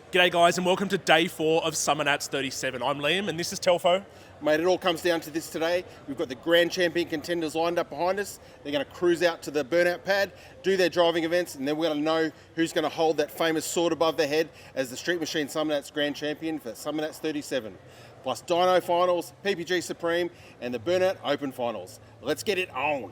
G'day guys and welcome to day 4 of Summernats 37. I'm Liam and this is Telfo. Mate, it all comes down to this today. We've got the Grand Champion contenders lined up behind us. They're going to cruise out to the Burnout pad, do their driving events, and then we're going to know who's going to hold that famous sword above their head as the Street Machine Summernats Grand Champion for Summernats 37. Plus Dyno Finals, PPG Supreme, and the Burnout Open Finals. Let's get it on.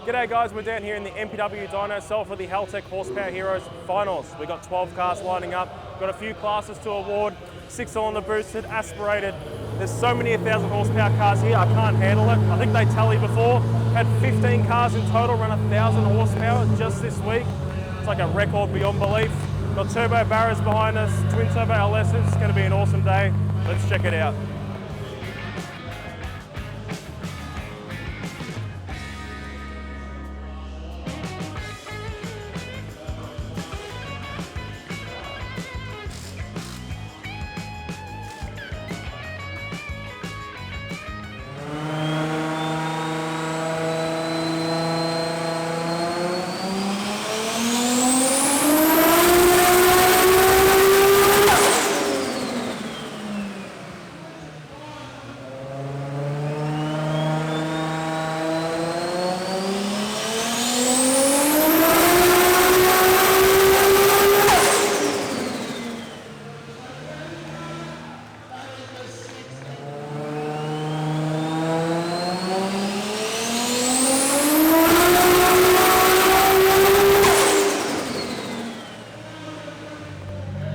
G'day guys, we're down here in the MPW Dyno cell for the Haltec Horsepower Heroes finals. We've got 12 cars lining up, got a few classes to award, 6-cylinder boosted, aspirated. There's so many 1,000 horsepower cars here, I can't handle it. I think they tallied before, had 15 cars in total run 1,000 horsepower just this week. It's like a record beyond belief. Got turbo barrows behind us, twin turbo LSs, it's gonna be an awesome day. Let's check it out.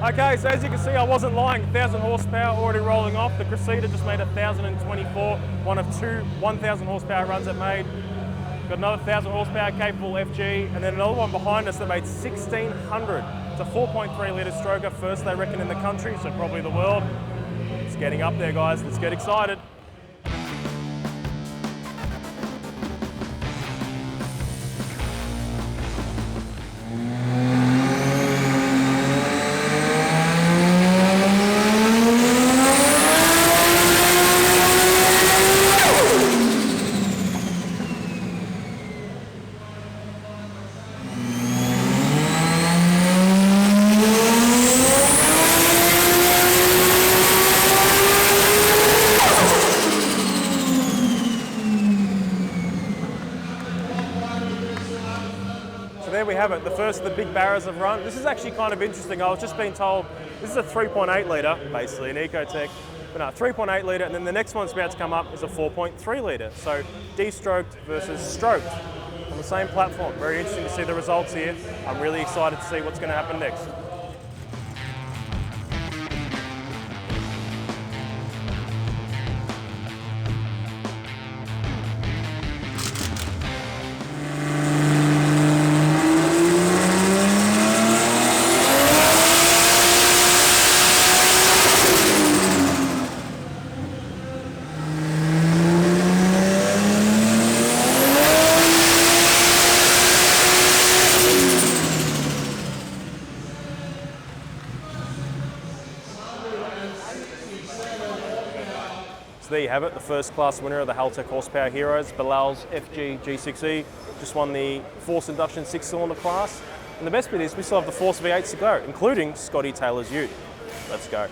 Okay, so as you can see, I wasn't lying. 1,000 horsepower already rolling off. The Cressida just made 1,024, one of two 1,000 horsepower runs it made. Got another 1,000 horsepower capable FG, and then another one behind us that made 1,600. It's a 4.3 litre stroker, first they reckon in the country, so probably the world. It's getting up there, guys. Let's get excited. There we have it, the first of the big barrows have run. This is actually kind of interesting. I was just being told this is a 3.8 litre, basically an Ecotech, but no, 3.8 litre, and then the next one's about to come up is a 4.3 litre. So de-stroked versus stroked on the same platform. Very interesting to see the results here. I'm really excited to see what's going to happen next. So there you have it, the first class winner of the Haltec Horsepower Heroes, Bilal's FG G6E, just won the Force Induction 6-cylinder class. And the best bit is we still have the Force V8s to go, including Scotty Taylor's Ute. Let's go.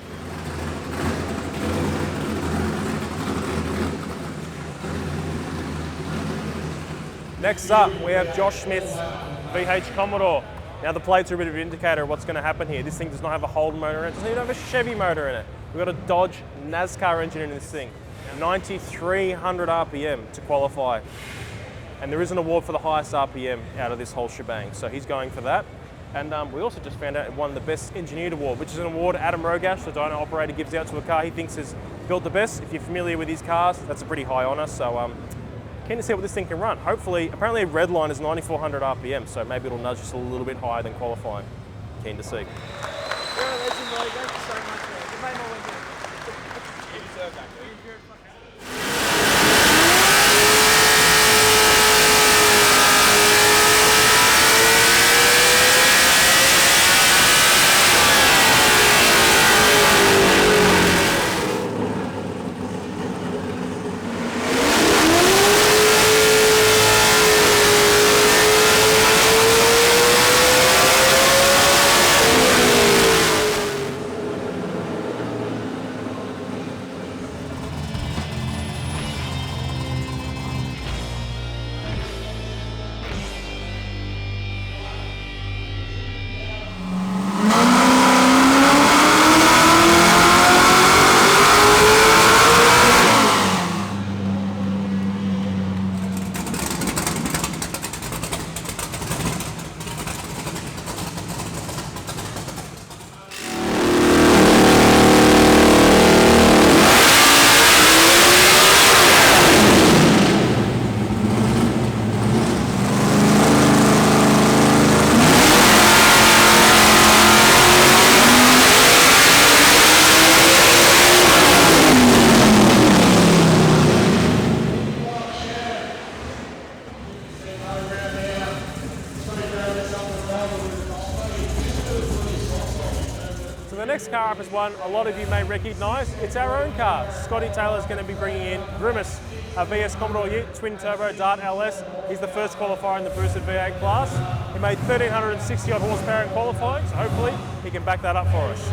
Next up, we have Josh Smith's V8 Commodore. Now the plates are a bit of an indicator of what's going to happen here. This thing does not have a Holden motor in it. It doesn't even have a Chevy motor in it. We've got a Dodge NASCAR engine in this thing. 9,300 RPM to qualify. And there is an award for the highest RPM out of this whole shebang. So he's going for that. And we also just found out it won the Best Engineered Award, which is an award Adam Rogash, the dyno operator, gives out to a car he thinks is built the best. If you're familiar with his cars, that's a pretty high honour. So keen to see what this thing can run. Hopefully, apparently red line is 9,400 RPM, so maybe it'll nudge just a little bit higher than qualifying. Keen to see. You're a legend, Lloyd. Thank you so much, man. You made my win. You deserve that, dude. The next car up is one a lot of you may recognise. It's our own car. Scotty Taylor's going to be bringing in Grimace, a VS Commodore Ute twin turbo Dart LS. He's the first qualifier in the boosted V8 class. He made 1,360 odd horsepower in qualifying, so hopefully he can back that up for us.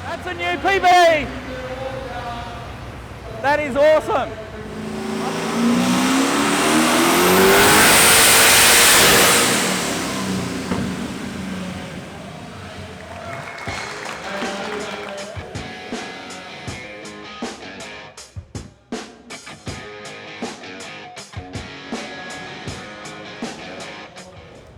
That's a new PB! That is awesome!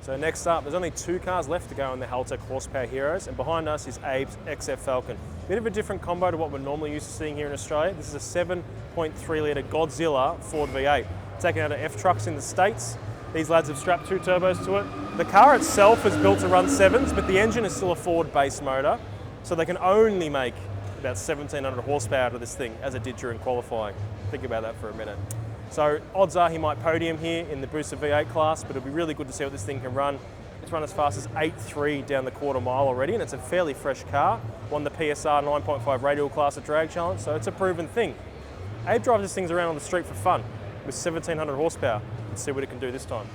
So next up, there's only 2 cars left to go in the Haltec Horsepower Heroes, and behind us is Abe's XF Falcon. Bit of a different combo to what we're normally used to seeing here in Australia. This is a 7.3 litre Godzilla Ford V8, taken out of F-Trucks in the States. These lads have strapped 2 turbos to it. The car itself is built to run 7s, but the engine is still a Ford base motor, so they can only make about 1,700 horsepower out of this thing, as it did during qualifying. Think about that for a minute. So odds are he might podium here in the boosted V8 class, but it'll be really good to see what this thing can run. It's run as fast as 8.3 down the quarter mile already, and it's a fairly fresh car. Won the PSR 9.5 radial class at Drag Challenge, so it's a proven thing. Abe drives these things around on the street for fun with 1,700 horsepower. Let's see what it can do this time.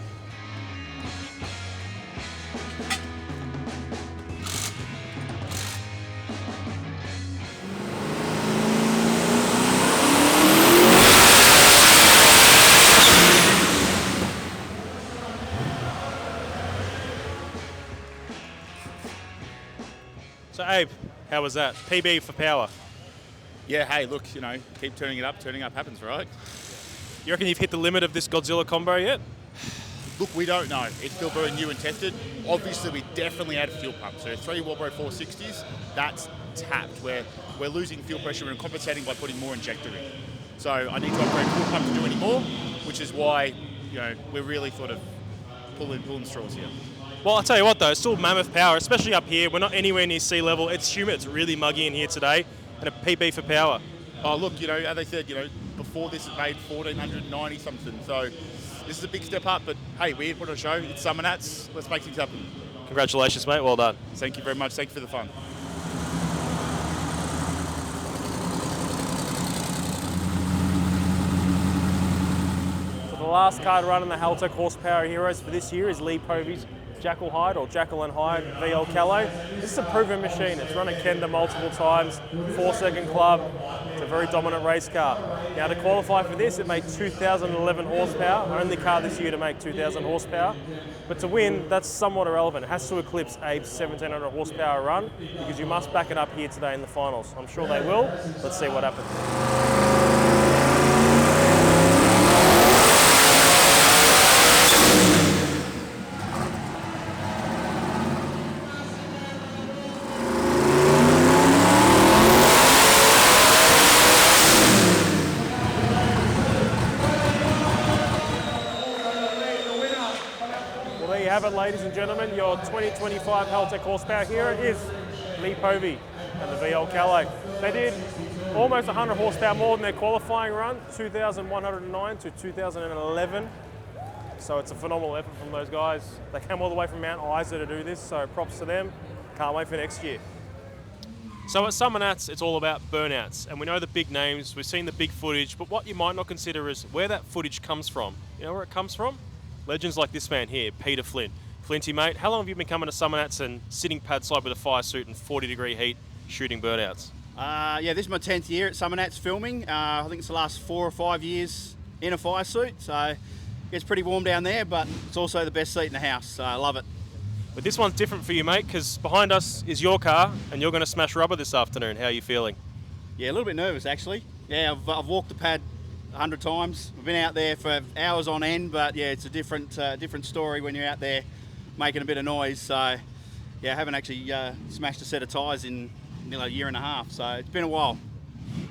So Abe, how was that? PB for power. Yeah, hey, look, you know, keep turning up happens, right? You reckon you've hit the limit of this Godzilla combo yet? Look, we don't know. It's still very new and tested. Obviously, we definitely add fuel pumps. So 3 Walbro 460s, that's tapped. We're losing fuel pressure and compensating by putting more injector in. So I need to upgrade fuel pump to do any more, which is why, you know, we're really sort of pulling straws here. Well, I'll tell you what though, it's still mammoth power, especially up here. We're not anywhere near sea level. It's humid, it's really muggy in here today, and a PB for power. Oh, look, you know, as I said, you know, before this it made 1,490 something. So this is a big step up, but hey, we're here to put on a show. It's Summernats. Let's make things happen. Congratulations, mate. Well done. Thank you very much. Thank you for the fun. So the last car to run in the Haltec Horsepower Heroes for this year is Lee Povey's Jackal Hide or Jackal and Hide VL Calais. This is a proven machine. It's run at Kenda multiple times, 4-second club. It's a very dominant race car. Now to qualify for this, it made 2011 horsepower, only car this year to make 2000 horsepower. But to win, that's somewhat irrelevant. It has to eclipse Abe's 1700 horsepower run because you must back it up here today in the finals. I'm sure they will. Let's see what happens. Ladies and gentlemen, your 2025 Haltec Horsepower Hero is Lee Povey and the VL Calais. They did almost 100 horsepower more than their qualifying run, 2,109 to 2011. So it's a phenomenal effort from those guys. They came all the way from Mount Isa to do this, so props to them. Can't wait for next year. So at Summernats, it's all about burnouts, and we know the big names, we've seen the big footage, but what you might not consider is where that footage comes from. You know where it comes from? Legends like this man here, Peter Flint. Flinty, mate, how long have you been coming to Summernats and sitting pad side with a fire suit in 40-degree heat, shooting burnouts? Yeah, this is my 10th year at Summernats filming. I think it's the last 4 or 5 years in a fire suit, so it gets pretty warm down there, but it's also the best seat in the house, so I love it. But this one's different for you, mate, because behind us is your car, and you're going to smash rubber this afternoon. How are you feeling? Yeah, a little bit nervous, actually. Yeah, I've walked the pad 100 times. I've been out there for hours on end, but yeah, it's a different story when you're out there making a bit of noise. So yeah, I haven't actually smashed a set of tyres in nearly a year and a half, so it's been a while.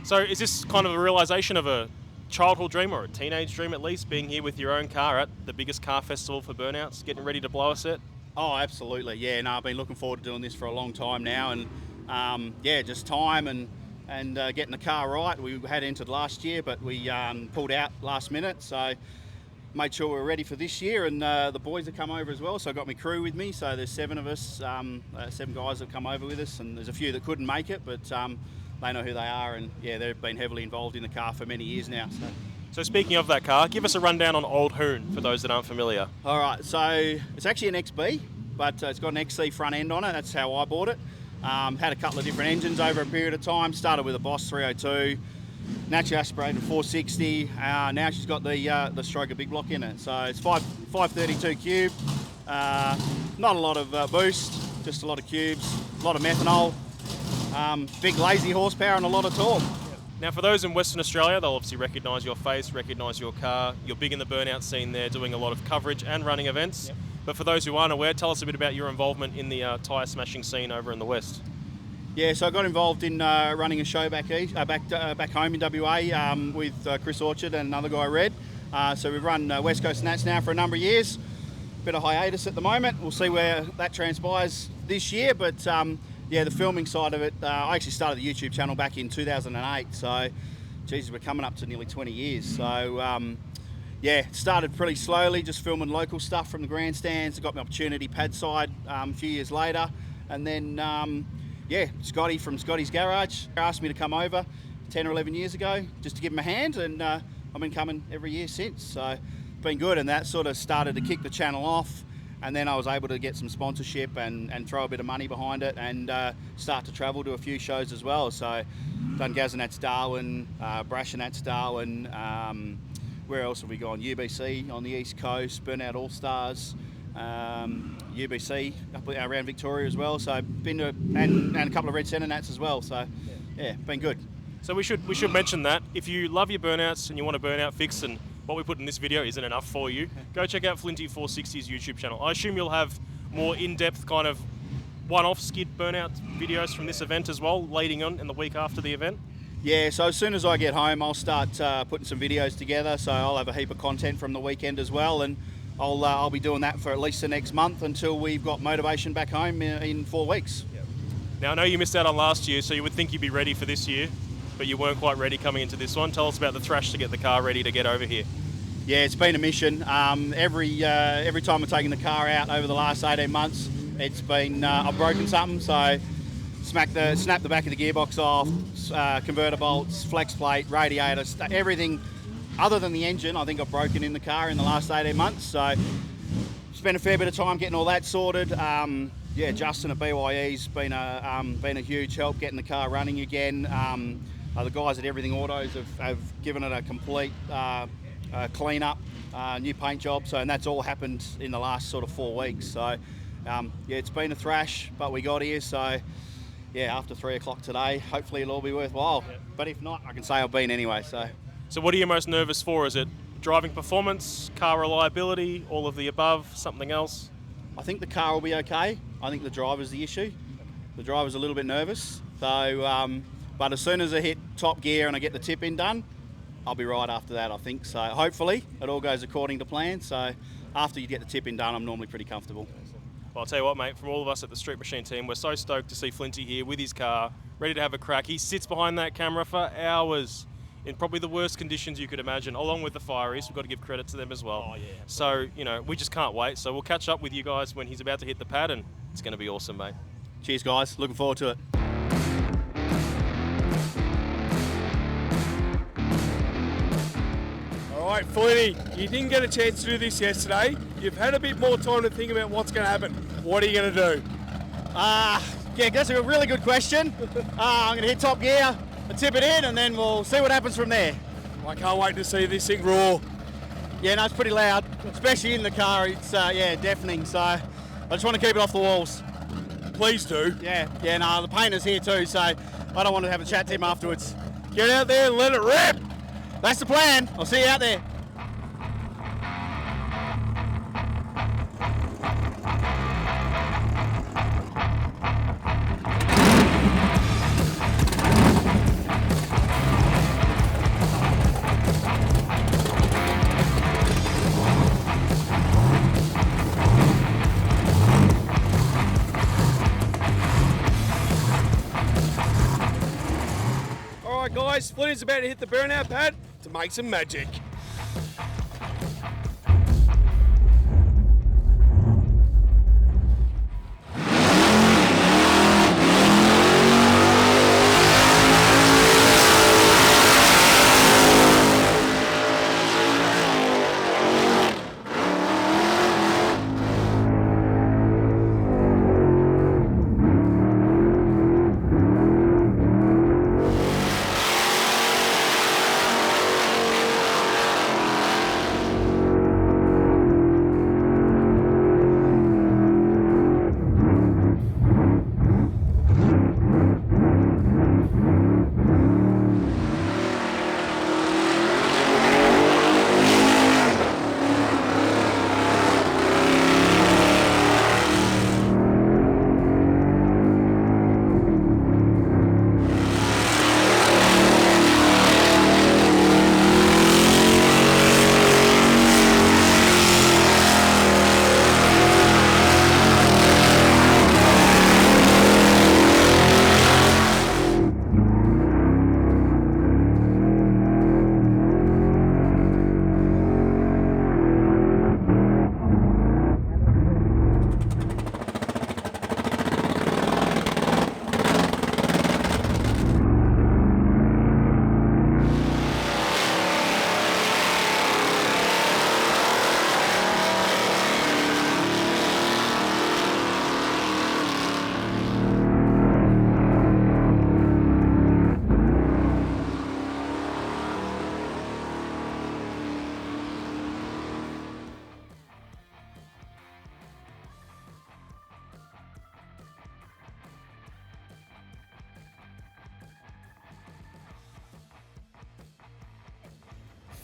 So is this kind of a realisation of a childhood dream or a teenage dream at least, being here with your own car at the biggest car festival for burnouts, getting ready to blow a set? Oh, absolutely. Yeah, no, I've been looking forward to doing this for a long time now, and yeah, just time and getting the car right. We had entered last year, but we pulled out last minute, so made sure we were ready for this year, and the boys have come over as well, so I got my crew with me, so there's 7 of us, 7 guys that come over with us, and there's a few that couldn't make it, but they know who they are, and yeah, they've been heavily involved in the car for many years now. So speaking of that car, give us a rundown on Old Hoon for those that aren't familiar. All right, so it's actually an XB, but it's got an XC front end on it. That's how I bought it. Had a couple of different engines over a period of time. Started with a Boss 302, naturally aspirated 460. Now she's got the Stroker big block in it. So it's 532 cube. Not a lot of boost, just a lot of cubes, a lot of methanol, big lazy horsepower and a lot of torque. Now for those in Western Australia, they'll obviously recognise your face, recognise your car. You're big in the burnout scene there, doing a lot of coverage and running events. Yep. But for those who aren't aware, tell us a bit about your involvement in the tyre smashing scene over in the West. Yeah, so I got involved in running a show back home in WA with Chris Orchard and another guy, Red. So we've run West Coast Nats now for a number of years. Bit of hiatus at the moment. We'll see where that transpires this year, but yeah, the filming side of it, I actually started the YouTube channel back in 2008, so Jesus, we're coming up to nearly 20 years. So yeah, started pretty slowly, just filming local stuff from the grandstands. I got my opportunity pad side a few years later, and then yeah, Scotty from Scotty's Garage asked me to come over 10 or 11 years ago just to give him a hand, and I've been coming every year since, so it's been good, and that sort of started to kick the channel off. And then I was able to get some sponsorship and throw a bit of money behind it, and start to travel to a few shows as well. So done Gazanats Darwin, Brashanats Darwin, where else have we gone? UBC on the East Coast, Burnout All-Stars, UBC up around Victoria as well. So been to, and a couple of Red Centre Nats as well. So yeah, been good. So we should mention that if you love your burnouts and you want a burnout fix, and what we put in this video isn't enough for you, go check out Flinty 460's YouTube channel. I assume you'll have more in-depth kind of one-off skid burnout videos from this event as well, leading on in the week after the event? Yeah, so as soon as I get home, I'll start putting some videos together, so I'll have a heap of content from the weekend as well, and I'll be doing that for at least the next month until we've got motivation back home in 4 weeks. Yep. Now, I know you missed out on last year, so you would think you'd be ready for this year, but you weren't quite ready coming into this one. Tell us about the thrash to get the car ready to get over here. Yeah, it's been a mission. Every time I've taken the car out over the last 18 months, it's been I've broken something. So snapped the back of the gearbox off, converter bolts, flex plate, radiator, everything other than the engine. I think I've broken in the car in the last 18 months. So spent a fair bit of time getting all that sorted. Yeah, Justin at BYE's been a huge help getting the car running again. The guys at Everything Autos have given it a complete clean up, new paint job. So, and that's all happened in the last sort of 4 weeks. So, yeah, it's been a thrash, but we got here. So, yeah, after 3 o'clock today, hopefully it'll all be worthwhile. Yep. But if not, I can say I've been anyway. So what are you most nervous for? Is it driving performance, car reliability, all of the above, something else? I think the car will be okay. I think the driver's the issue. The driver's a little bit nervous. So, but as soon as I hit top gear and I get the tip-in done, I'll be right after that, I think. So hopefully it all goes according to plan. So after you get the tip-in done, I'm normally pretty comfortable. Well, I'll tell you what, mate, from all of us at the Street Machine team, we're so stoked to see Flinty here with his car, ready to have a crack. He sits behind that camera for hours in probably the worst conditions you could imagine, along with the fireys. We've got to give credit to them as well. Oh, yeah. So, you know, we just can't wait. So we'll catch up with you guys when he's about to hit the pad, and it's going to be awesome, mate. Cheers, guys. Looking forward to it. All right, Flinty, you didn't get a chance to do this yesterday. You've had a bit more time to think about what's going to happen. What are you going to do? Yeah, that's a really good question. I'm going to hit top gear, tip it in, and then we'll see what happens from there. I can't wait to see this thing roar. Yeah, no, it's pretty loud, especially in the car. It's, yeah, deafening, so I just want to keep it off the walls. Please do. Yeah, no, the painter's here too, so I don't want to have a chat to him afterwards. Get out there and let it rip. That's the plan. I'll see you out there. All right, guys, Flinty's about to hit the burnout pad to make some magic.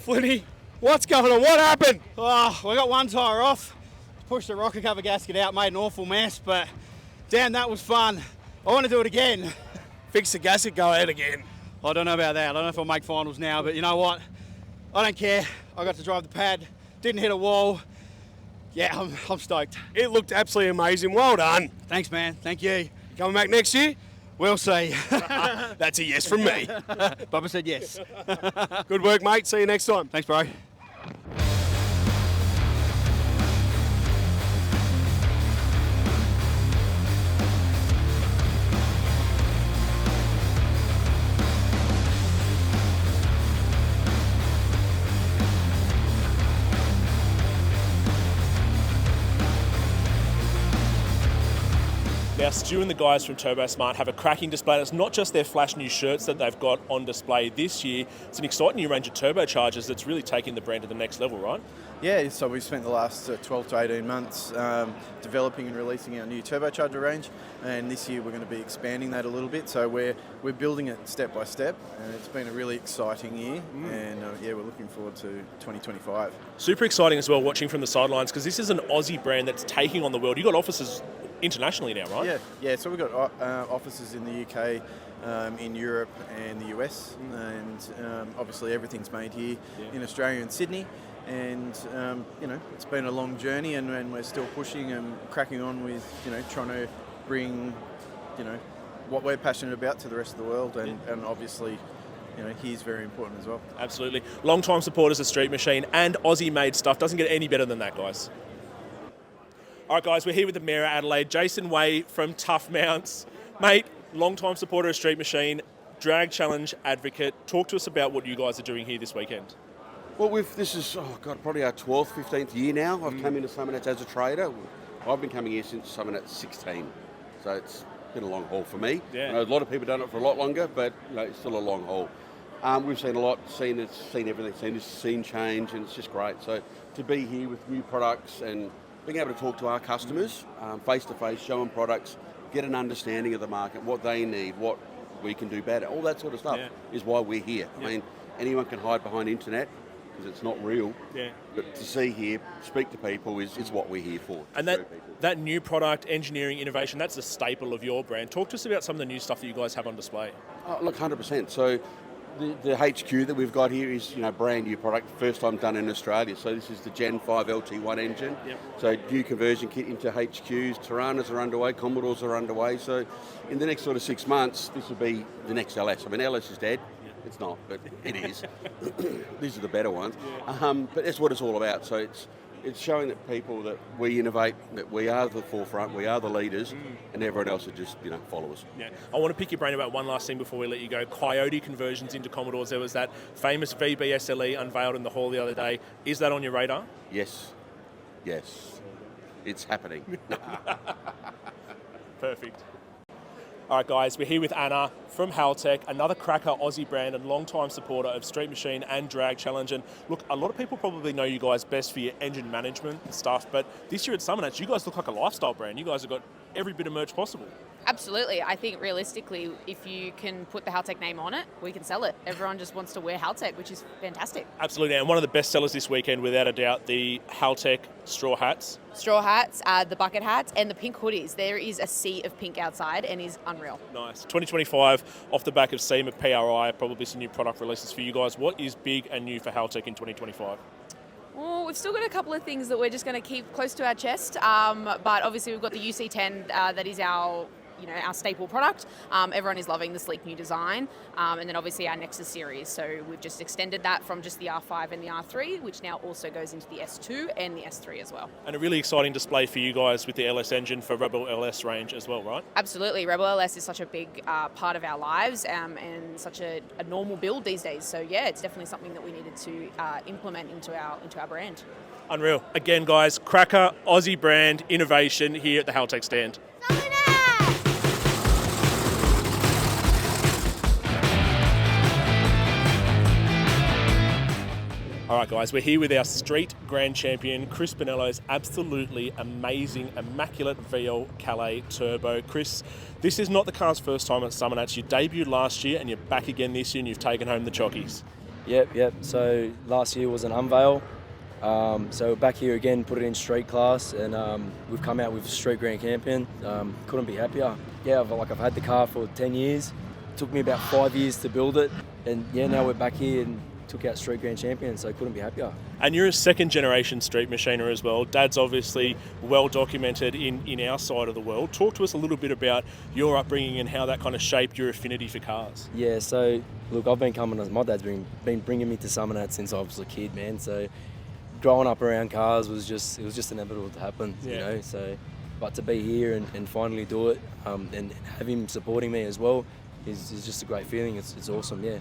Flinty, what's going on? What happened? Oh, we got one tyre off. Pushed the rocker cover gasket out, made an awful mess, but damn, that was fun. I want to do it again. Fix the gasket, go out again. I don't know about that. I don't know if I'll make finals now, but you know what? I don't care. I got to drive the pad, didn't hit a wall. Yeah, I'm stoked. It looked absolutely amazing. Well done. Thanks, man. Thank you. Coming back next year? We'll see. That's a yes from me. Bubba said yes. Good work, mate. See you next time. Thanks, bro. Now, Stu and the guys from Turbo Smart have a cracking display. It's not just their flash new shirts that they've got on display this year. It's an exciting new range of turbochargers that's really taking the brand to the next level, right? Yeah, so we've spent the last 12 to 18 months developing and releasing our new turbocharger range, and this year we're going to be expanding that a little bit. So we're building it step by step, and it's been a really exciting year, and we're looking forward to 2025. Super exciting as well, watching from the sidelines, because this is an Aussie brand that's taking on the world. You've got offices internationally now, right? Yeah. So we've got offices in the UK, in Europe and the US, and obviously everything's made here in Australia and Sydney. And it's been a long journey, and we're still pushing and cracking on with trying to bring what we're passionate about to the rest of the world, and obviously here's very important as well. Absolutely. Long-time supporters of Street Machine and Aussie-made stuff. Doesn't get any better than that, guys. All right, guys, we're here with the Mayor of Adelaide, Jason Way from Tough Mounts. Mate, long-time supporter of Street Machine, drag challenge advocate. Talk to us about what you guys are doing here this weekend. Well, this is, probably our 12th, 15th year now. I've come into Summernats as a trader. I've been coming here since Summernats 16, so it's been a long haul for me. Yeah. I know a lot of people have done it for a lot longer, but it's still a long haul. We've seen a lot, seen everything, seen this scene change, and it's just great. So to be here with new products and being able to talk to our customers face to face, show them products, get an understanding of the market, what they need, what we can do better, all that sort of stuff is why we're here. I mean, anyone can hide behind internet, because it's not real. Yeah. But to see here, speak to people is what we're here for. And that new product, engineering, innovation, that's a staple of your brand. Talk to us about some of the new stuff that you guys have on display. Oh, look, 100%. So the HQ that we've got here is brand new product, first time done in Australia. So this is the Gen 5 LT1 engine. Yep. So new conversion kit into HQs. Tiranas are underway, Commodores are underway. So in the next sort of 6 months, this will be the next LS. I mean, LS is dead. It's not, but it is. These are the better ones. But that's what it's all about. So it's showing that people that we innovate, that we are the forefront, we are the leaders, and everyone else are just followers. Yeah. I want to pick your brain about one last thing before we let you go. Coyote conversions into Commodores. There was that famous VBSLE unveiled in the hall the other day. Is that on your radar? Yes. It's happening. Perfect. All right, guys, we're here with Anna from Haltech, another cracker Aussie brand and long-time supporter of Street Machine and Drag Challenge. And look, a lot of people probably know you guys best for your engine management and stuff, but this year at Summernats, you guys look like a lifestyle brand. You guys have got every bit of merch possible. Absolutely. I think realistically, if you can put the Haltech name on it, we can sell it. Everyone just wants to wear Haltech, which is fantastic. Absolutely. And one of the best sellers this weekend, without a doubt, the Haltech straw hats. Straw hats, the bucket hats, and the pink hoodies. There is a sea of pink outside and is unreal. Nice. 2025, off the back of SEMA, PRI, probably some new product releases for you guys. What is big and new for Haltech in 2025? Well, we've still got a couple of things that we're just going to keep close to our chest, but obviously we've got the UC10 that is our staple product. Everyone is loving the sleek new design, and then obviously our Nexus series. So we've just extended that from just the R5 and the R3, which now also goes into the S2 and the S3 as well. And a really exciting display for you guys with the LS engine for Rebel LS range as well, right? Absolutely. Rebel LS is such a big part of our lives and such a normal build these days. So yeah, it's definitely something that we needed to implement into our brand. Unreal. Again, guys, cracker, Aussie brand, innovation here at the Haltech stand. All right, guys, we're here with our street grand champion, Chris Bonello's absolutely amazing, immaculate VL Calais Turbo. Chris, this is not the car's first time at Summernats. You debuted last year and you're back again this year and you've taken home the chockies. Yep. So last year was an unveil. So back here again, put it in street class, and we've come out with street grand champion. Couldn't be happier. Yeah, I've had the car for 10 years. It took me about 5 years to build it, and now we're back here and took out street grand champion, so couldn't be happier. And you're a second generation street machiner as well. Dad's obviously well documented in our side of the world. Talk to us a little bit about your upbringing and how that kind of shaped your affinity for cars. Yeah, so look, I've been coming as my dad's been bringing me to Summernats since I was a kid, man. So growing up around cars was just inevitable to happen, So, but to be here and finally do it, and have him supporting me as well is just a great feeling. It's awesome, yeah.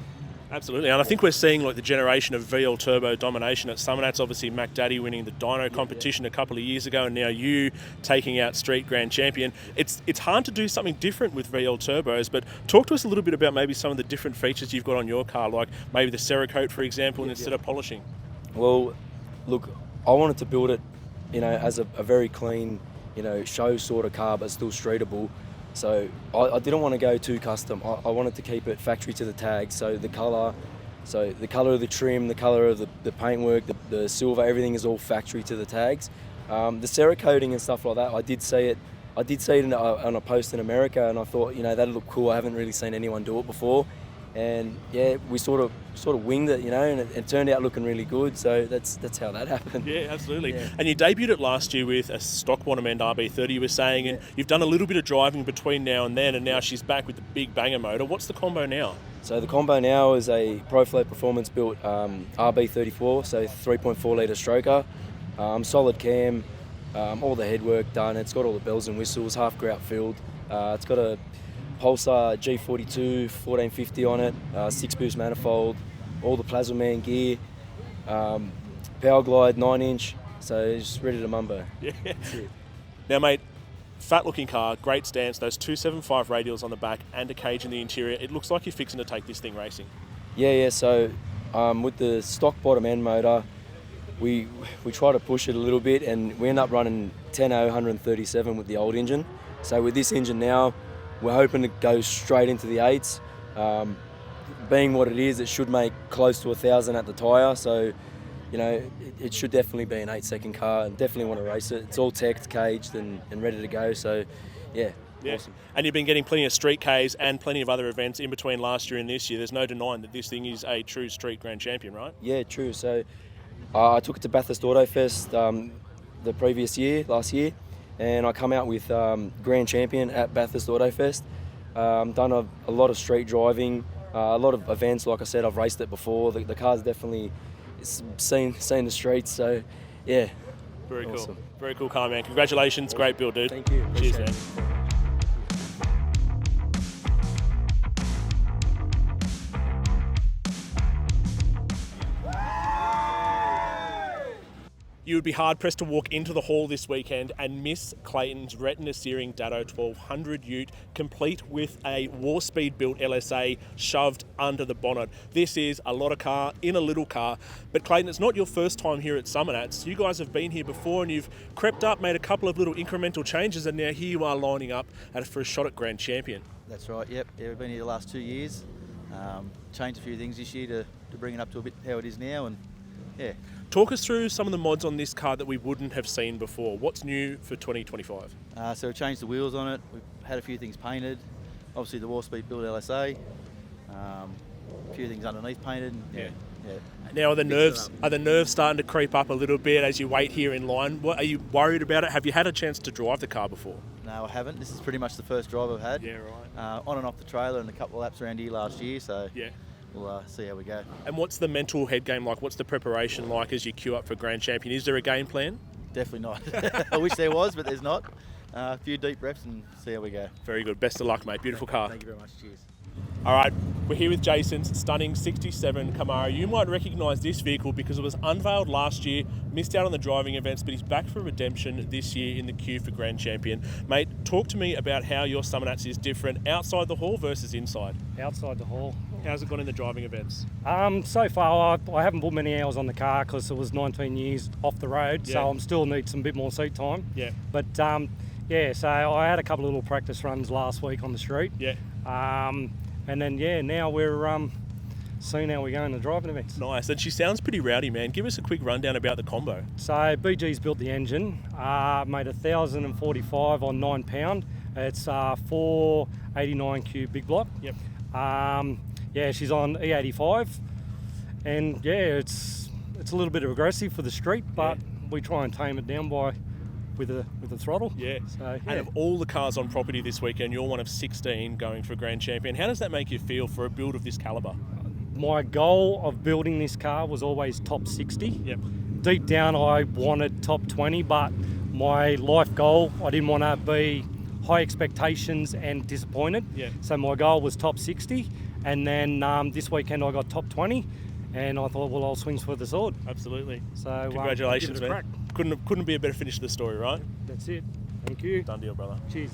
Absolutely, and I think we're seeing like the generation of VL Turbo domination at Summernats. Obviously, Mac Daddy winning the Dyno competition a couple of years ago, and now you taking out Street Grand Champion. It's hard to do something different with VL Turbos, but talk to us a little bit about maybe some of the different features you've got on your car, like maybe the Cerakote, for example, instead of polishing. Well, look, I wanted to build it, as a very clean, show sort of car, but still streetable. So I didn't want to go too custom. I wanted to keep it factory to the tag. So the colour of the trim, the colour of the paintwork, the silver, everything is all factory to the tags. The Cerakoting and stuff like that, I did see it on a post in America, and I thought, that'd look cool. I haven't really seen anyone do it before. And yeah, we sort of winged it, and it turned out looking really good. So that's how that happened. Yeah, absolutely. Yeah. And you debuted it last year with a stock bottom end RB30, you were saying, and you've done a little bit of driving between now and then, and now she's back with the big banger motor. What's the combo now? So the combo now is a ProFlow Performance built RB34, so 3.4 litre stroker, solid cam, all the headwork done. It's got all the bells and whistles, half grout filled. It's got a Pulsar G42 1450 on it, 6-boost manifold, all the Plasma Man gear, Power Glide 9-inch, so it's ready to mumbo. Yeah. Now, mate, fat-looking car, great stance, those 275 radials on the back and a cage in the interior. It looks like you're fixing to take this thing racing. Yeah. So with the stock bottom end motor, we try to push it a little bit, and we end up running 10.0 137 with the old engine. So with this engine now, we're hoping to go straight into the 8s. Being what it is, it should make close to 1,000 at the tyre. So, it should definitely be an 8-second car, and definitely want to race it. It's all teched, caged, and ready to go. So, yeah. Awesome. And you've been getting plenty of street Ks and plenty of other events in between last year and this year. There's no denying that this thing is a true street grand champion, right? Yeah, true. So, I took it to Bathurst Auto Fest the last year. And I come out with Grand Champion at Bathurst Auto Fest. Done a lot of street driving, a lot of events. Like I said, I've raced it before. The car's definitely seen the streets. So, yeah. Very awesome. Cool. Very cool car, man. Congratulations. Great build, dude. Thank you. Cheers, man. You would be hard-pressed to walk into the hall this weekend and miss Clayton's Retina-searing Datsun 1200 ute, complete with a war-speed-built LSA shoved under the bonnet. This is a lot of car in a little car. But Clayton, it's not your first time here at Summernats. You guys have been here before, and you've crept up, made a couple of little incremental changes, and now here you are lining up for a shot at Grand Champion. That's right, yep. Yeah, we've been here the last 2 years. Changed a few things this year to bring it up to a bit how it is now, and yeah. Talk us through some of the mods on this car that we wouldn't have seen before. What's new for 2025? So we changed the wheels on it. We've had a few things painted. Obviously the War-Speed built LSA. A few things underneath painted. Yeah. Now are the nerves starting to creep up a little bit as you wait here in line? What are you worried about it? Have you had a chance to drive the car before? No, I haven't. This is pretty much the first drive I've had. Yeah, right. On and off the trailer and a couple of laps around here last year. So yeah. We'll see how we go. And what's the mental head game like? What's the preparation like as you queue up for Grand Champion? Is there a game plan? Definitely not. I wish there was, but there's not. A few deep reps and see how we go. Very good. Best of luck, mate. Beautiful car. Thank you very much. Cheers. All right, we're here with Jason's stunning 67 Camaro. You might recognise this vehicle because it was unveiled last year, missed out on the driving events, but he's back for redemption this year in the queue for Grand Champion. Mate, talk to me about how your Summernats is different outside the hall versus inside. Outside the hall. How's it gone in the driving events? So far, I haven't put many hours on the car because it was 19 years off the road, so I'm still need some bit more seat time. Yeah. But so I had a couple of little practice runs last week on the street. Yeah. And then, now we're seeing how we go in the driving events. Nice. And she sounds pretty rowdy, man. Give us a quick rundown about the combo. So BG's built the engine, made 1,045 on 9 pound. It's 489 cube big block. Yep. She's on E85, and it's a little bit aggressive for the street, but we try and tame it down with the throttle. Yeah. So, And of all the cars on property this weekend, you're one of 16 going for Grand Champion. How does that make you feel for a build of this calibre? My goal of building this car was always top 60. Yep. Deep down, I wanted top 20, but my life goal, I didn't want to be high expectations and disappointed. Yeah. So my goal was top 60, And then this weekend I got top 20, and I thought, well, I'll swing for the sword. Absolutely. So Congratulations, give it a man. crack. Couldn't be a better finish to the story, right? That's it. Thank you. Done deal, brother. Cheers.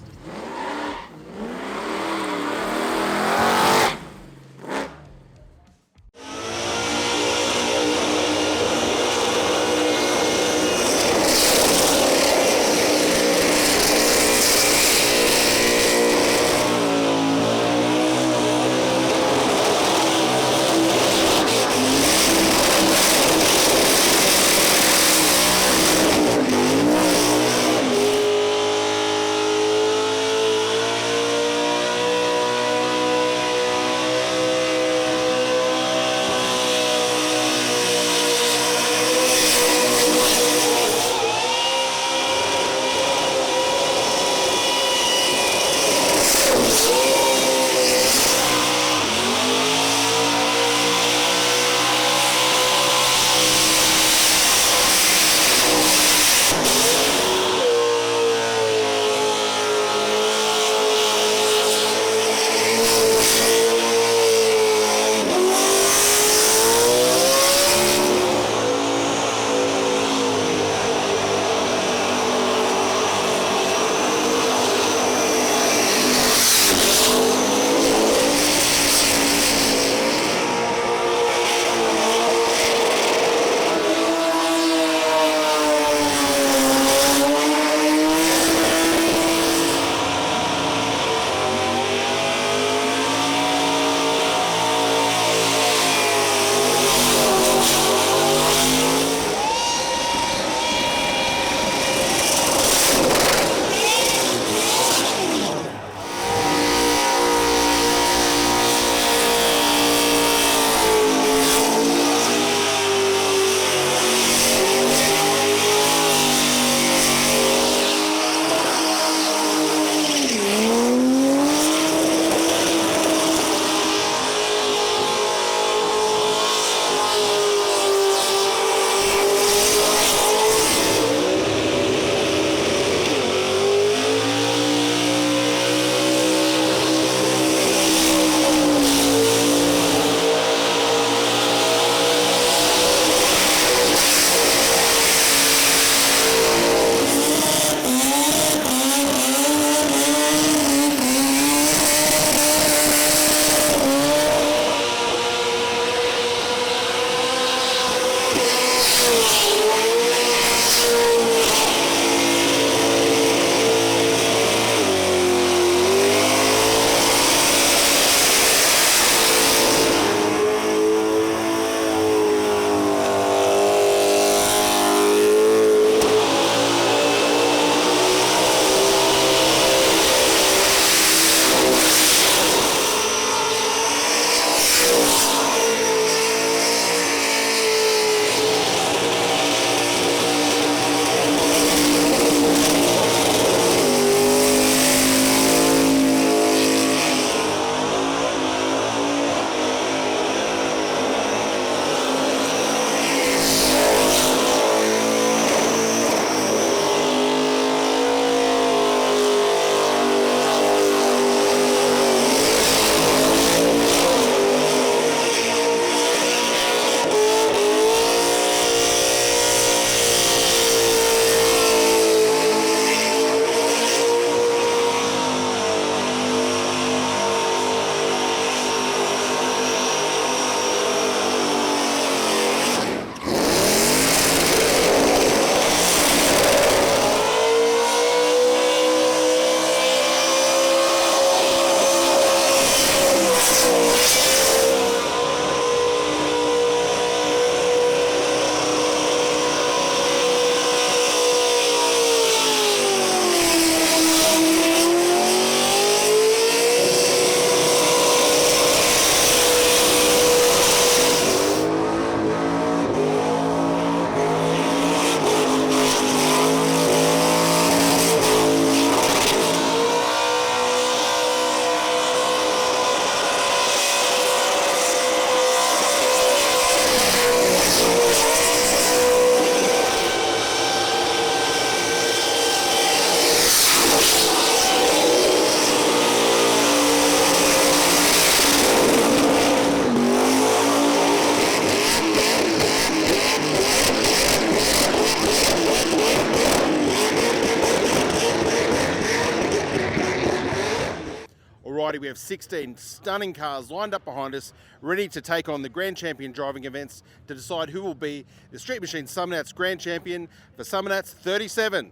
we have 16 stunning cars lined up behind us, ready to take on the Grand Champion driving events to decide who will be the Street Machine Summernats Grand Champion for Summernats 37.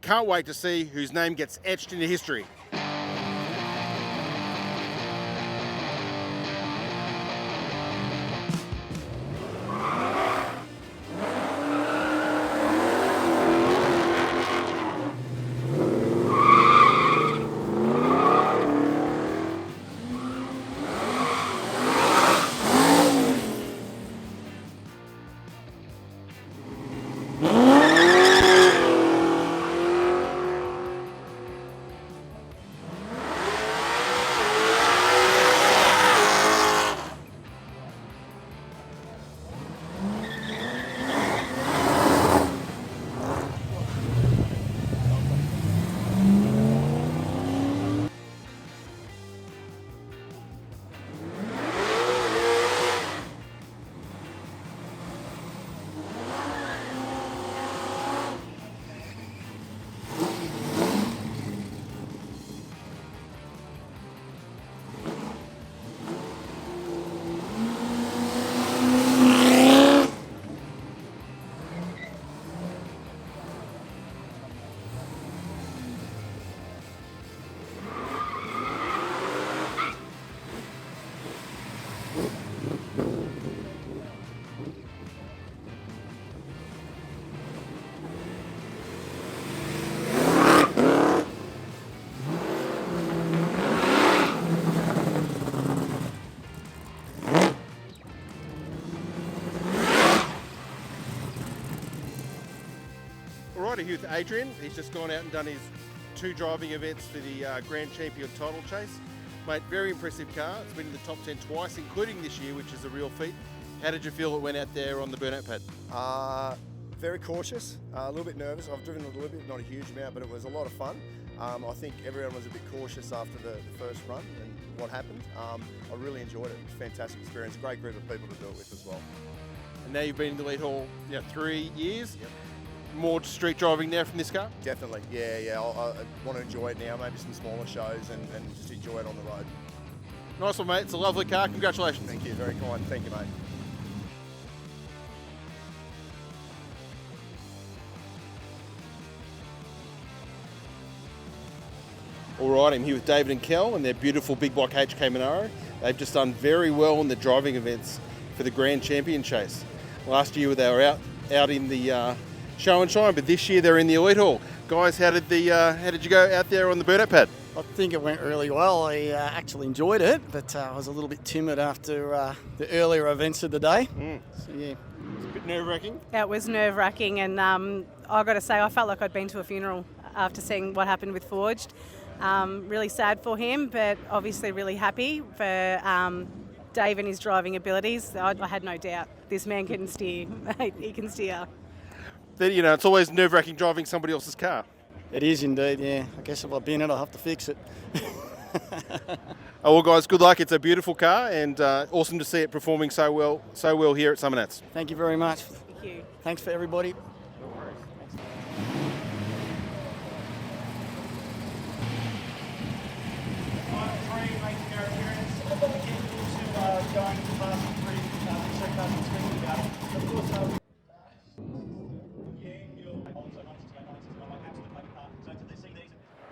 Can't wait to see whose name gets etched into history. Alrighty, here with Adrian. He's just gone out and done his 2 driving events for the Grand Champion title chase. Mate, very impressive car. It's been in the top 10 twice, including this year, which is a real feat. How did you feel it went out there on the burnout pad? Very cautious, a little bit nervous. I've driven it a little bit, not a huge amount, but it was a lot of fun. I think everyone was a bit cautious after the first run and what happened. I really enjoyed it. It was a fantastic experience. Great group of people to do it with as well. And now you've been in the lead hall 3 years. Yep. More street driving now from this car? Definitely, yeah. I want to enjoy it now, maybe some smaller shows and just enjoy it on the road. Nice one, mate. It's a lovely car. Congratulations. Thank you, very kind. Thank you, mate. All right, I'm here with David and Kel and their beautiful Big Block H Camaro. They've just done very well in the driving events for the Grand Champion chase. Last year they were out in the show and shine, but this year they're in the Elite Hall. Guys, how did you go out there on the burnout pad? I think it went really well. I actually enjoyed it, but I was a little bit timid after the earlier events of the day. So yeah. It's a bit nerve-wracking? It was nerve-wracking, and I've got to say I felt like I'd been to a funeral after seeing what happened with Forged. Really sad for him, but obviously really happy for Dave and his driving abilities. I had no doubt this man can steer. He can steer. It's always nerve-wracking driving somebody else's car. It is indeed, yeah. I guess if I've been in, I'll have to fix it. Oh, well, guys, good luck. It's a beautiful car and awesome to see it performing so well here at Summernats. Thank you very much. Thank you. Thanks for everybody.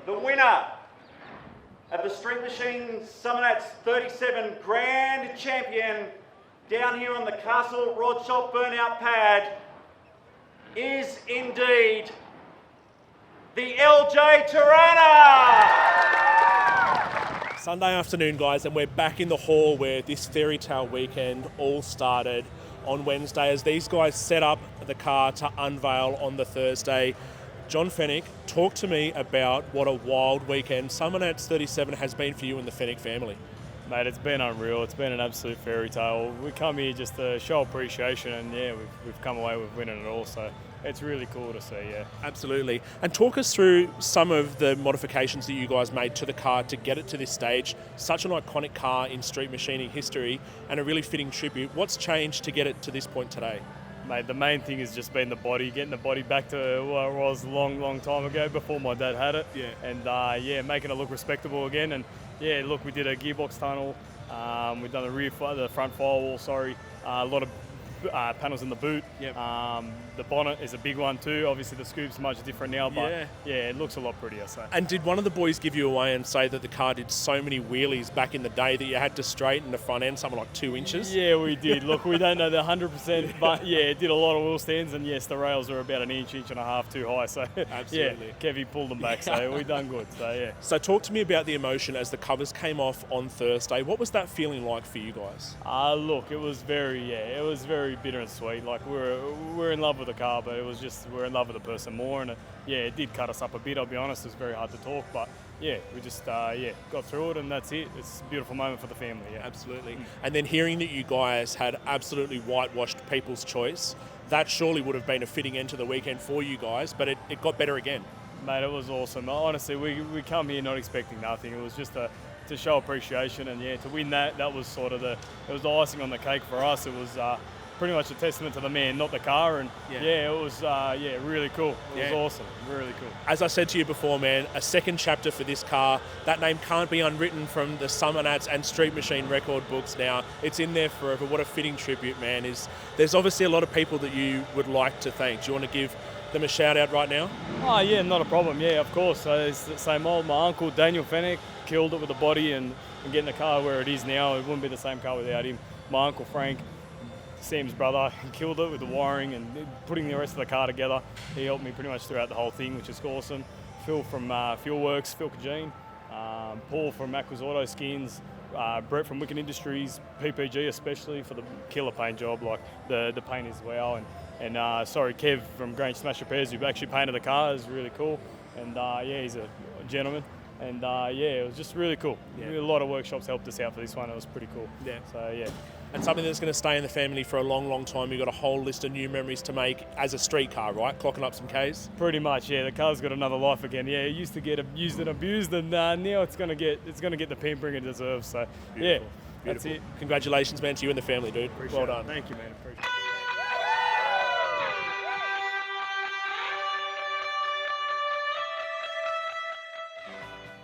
The winner of the Street Machine Summernats 37 Grand Champion down here on the Castle Rod Shop Burnout Pad is indeed the LJ Tirana! Sunday afternoon, guys, and we're back in the hall where this fairy tale weekend all started on Wednesday as these guys set up the car to unveil on the Thursday. John Fennick, talk to me about what a wild weekend Summernats 37 has been for you and the Fennick family. Mate, it's been unreal. It's been an absolute fairy tale. We come here just to show appreciation, and yeah, we've come away with winning it all. So it's really cool to see. Yeah, absolutely. And talk us through some of the modifications that you guys made to the car to get it to this stage. Such an iconic car in street machining history, and a really fitting tribute. What's changed to get it to this point today? Mate, the main thing has just been the body, getting the body back to what it was a long time ago before my dad had it. Yeah. And making it look respectable again. And yeah, look, we did a gearbox tunnel. We've done the front firewall. A lot of panels in the boot. Yep. The bonnet is a big one too. Obviously the scoop's much different now, but yeah, it looks a lot prettier. So. And did one of the boys give you away and say that the car did so many wheelies back in the day that you had to straighten the front end something like 2 inches? Yeah, we did. Look, we don't know the 100%, but yeah, it did a lot of wheel stands, and yes, the rails are about an inch and a half too high. So Absolutely. yeah, Kevy pulled them back, so we done good. So yeah. So talk to me about the emotion as the covers came off on Thursday. What was that feeling like for you guys? Look, it was very bitter and sweet. Like we're in love with the car, but it was just we're in love with the person more, and it did cut us up a bit. I'll be honest, it was very hard to talk, but yeah, we just got through it, and that's it. It's a beautiful moment for the family. Yeah, absolutely. And then hearing that you guys had absolutely whitewashed People's Choice, that surely would have been a fitting end to the weekend for you guys, but it got better again. Mate, it was awesome. Honestly, we come here not expecting nothing. It was just to show appreciation, and to win that was sort of it was the icing on the cake for us. It was pretty much a testament to the man, not the car, and it was really cool. It was awesome, really cool. As I said to you before, man, a second chapter for this car. That name can't be unwritten from the Summernats and Street Machine record books now. It's in there forever. What a fitting tribute, man. There's obviously a lot of people that you would like to thank. Do you want to give them a shout out right now? Oh yeah, not a problem. Yeah, of course. So it's the same old. My uncle Daniel Fennick killed it with the body and getting the car where it is now. It wouldn't be the same car without him. My uncle Frank, Sam's brother, killed it with the wiring and putting the rest of the car together. He helped me pretty much throughout the whole thing, which is awesome. Phil from Fuelworks, Phil Kajine, Paul from Aquas Auto Skins, Brett from Wicked Industries, PPG especially for the killer paint job, like the paint as well. And Kev from Grange Smash Repairs, who actually painted the car, is really cool. And he's a gentleman. And it was just really cool. Yeah. A lot of workshops helped us out for this one. It was pretty cool. Yeah. So yeah. And something that's going to stay in the family for a long, long time. You've got a whole list of new memories to make as a street car, right? Clocking up some Ks? Pretty much, yeah. The car's got another life again. Yeah, it used to get used and abused, and now it's going to get the pampering it deserves. So Beautiful. That's it. Congratulations, man, to you and the family, dude. Appreciate well done. Thank you, man. Appreciate it.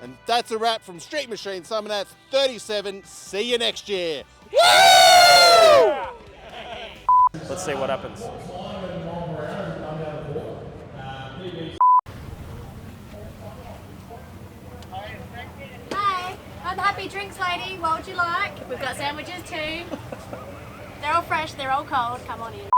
And that's a wrap from Street Machine Summernats 37. See you next year. Woo! Let's see what happens. Hi, I'm the Happy Drinks lady. What would you like? We've got sandwiches too. They're all fresh, they're all cold. Come on in.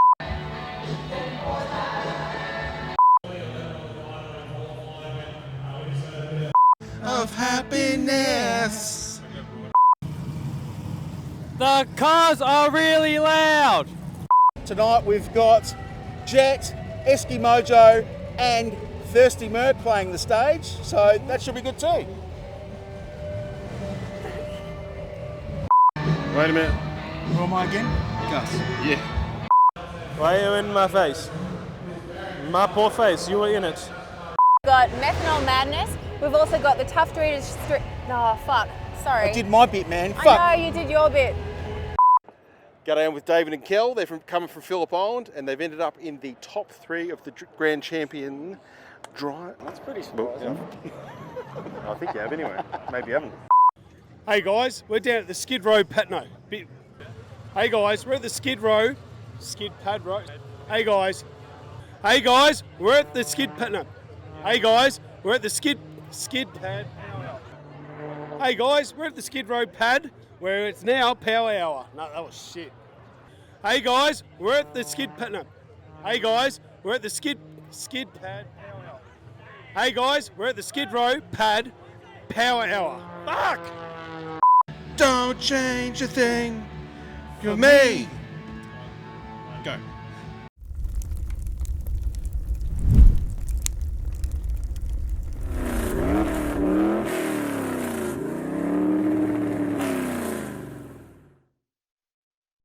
Of happiness. The cars are really loud. Tonight we've got Jet, Esky Mojo and Thirsty Merc playing the stage, so that should be good too. Wait a minute. Who am I again? Gus. Yeah. Why are you in my face? My poor face, you were in it. We've got Methanol Madness. We've also got the Tough Readers Oh, fuck. Sorry. I did my bit, man. Fuck. I know, you did your bit. G'day, I'm with David and Kel. They're coming from Phillip Island, and they've ended up in the top 3 of the Grand Champion Drouin. That's pretty surprising. I think you have anyway. Maybe you haven't. Hey guys, we're down at the Skid Row Patno. Hey guys, we're at the Skid Row, Skid Pad Road. Hey guys, we're at the Skid Patno. Hey guys, we're at the Skid Pad. Hey guys, we're at the Skid Row Pad, where it's now Power Hour. No, that was shit. Hey guys, we're at the Skid Patno. Hey guys, we're at the Skid Pad. Hey guys, we're at the Skid Row Pad Power Hour. Fuck! Don't change a thing for me. Go.